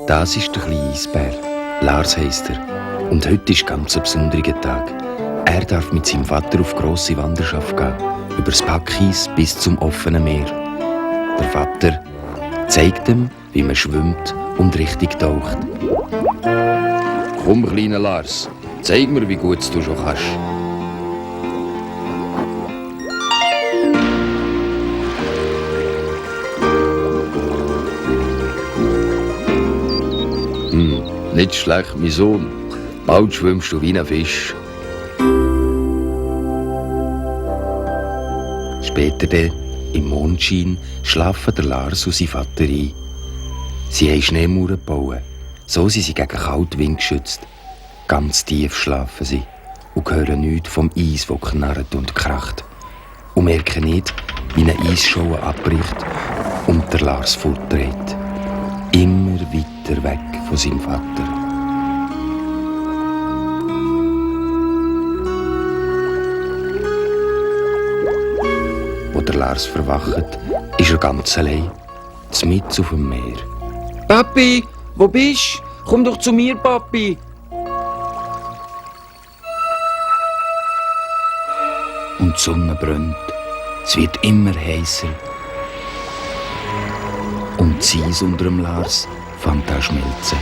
Das ist der kleine Eisbär. Lars heisst er. Und heute ist ganz ein besonderer Tag. Er darf mit seinem Vater auf grosse Wanderschaft gehen. Über das Packeis bis zum offenen Meer. Der Vater zeigt ihm, wie man schwimmt und richtig taucht. Komm, kleiner Lars, zeig mir, wie gut du schon kannst. Nicht schlecht, mein Sohn. Bald schwimmst du wie ein Fisch. Später dann, im Mondschein, schlafen der Lars und sein Vater ein. Sie haben Schneemauern gebaut. So sind sie gegen Kaltwind geschützt. Ganz tief schlafen sie und hören nichts vom Eis, das knarrt und kracht. Und merken nicht, wie eine Eisscholle abbricht und der Lars fortdreht. Immer weiter weg von seinem Vater. Als der Lars verwacht, ist er ganz allein, mitten auf dem Meer. Papi, wo bist du? Komm doch zu mir, Papi. Und die Sonne brennt. Es wird immer heißer. Und das Eis unter dem Lars fängt an zu schmelzen.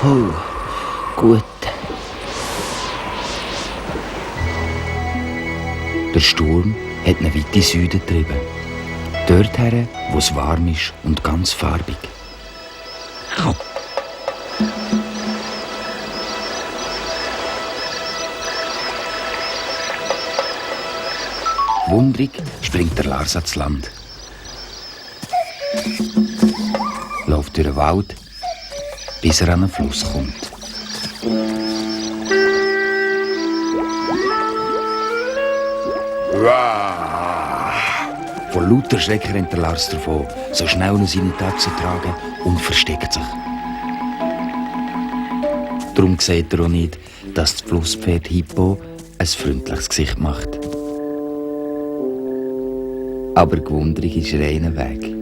Oh, gut. Der Sturm hat ihn weit in den Süden getrieben. Dorthin, wo es warm ist und ganz farbig. Wundrig springt der Lars ans Land. Läuft durch den Wald, bis er an einen Fluss kommt. Vor lauter Schreck rennt der Lars davon, so schnell er seine Tatzen tragen und versteckt sich. Darum sieht er auch nicht, dass das Flusspferd Hippo ein freundliches Gesicht macht. Aber die Gewunderung ist reiner Weg.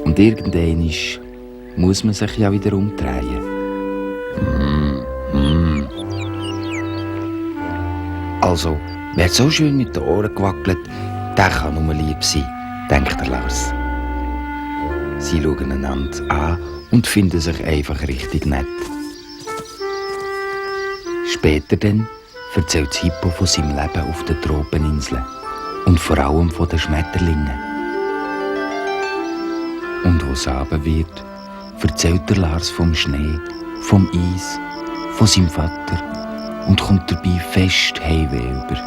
Und irgendwann muss man sich ja wieder umdrehen. Also, wer so schön mit den Ohren gewackelt, der kann nur lieb sein, denkt der Lars. Sie schauen einander an und finden sich einfach richtig nett. Später dann erzählt das Hippo von seinem Leben auf den Tropeninseln und vor allem von den Schmetterlingen. Und wo es Abend wird, erzählt der Lars vom Schnee, vom Eis, von seinem Vater und kommt dabei fest Heimweh über.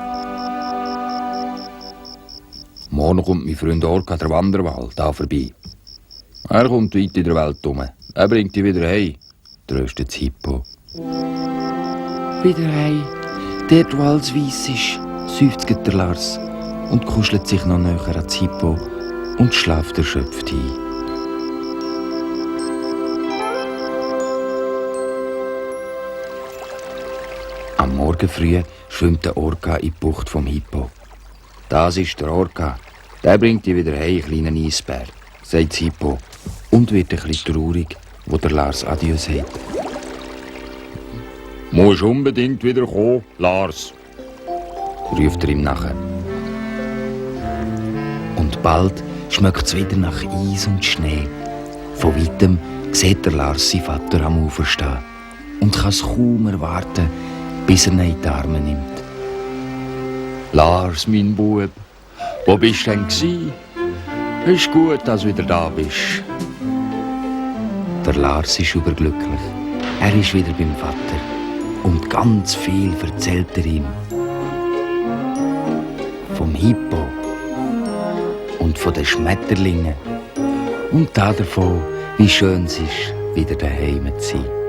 Morgen kommt mein Freund Orca, der Wanderwal, da vorbei. Er kommt weit in der Welt herum. Er bringt dich wieder heim, tröstet das Hippo. Wieder heim, dort wo alles weiss ist, seufzt der Lars und kuschelt sich noch näher an das Hippo und schläft erschöpft ein. Am Morgen früh schwimmt der Orca in die Bucht vom Hippo. Das ist der Orca. Der bringt dich wieder heim, kleiner Eisbär, sagt das Hippo und wird ein bisschen traurig, wo der Lars Adieu sagt. Musst unbedingt wieder kommen, Lars, ruft er ihm nachher. Und bald schmeckt es wieder nach Eis und Schnee. Von weitem sieht der Lars seinen Vater am Ufer stehen und kann es kaum erwarten, bis er ihn in die Arme nimmt. Lars, mein Bub, wo bist du denn gsi? Ist gut, dass du wieder da bist. Der Lars ist überglücklich. Er ist wieder beim Vater. Und ganz viel erzählt er ihm. Vom Hippo und von den Schmetterlingen und davon, wie schön es ist, wieder daheim zu sein.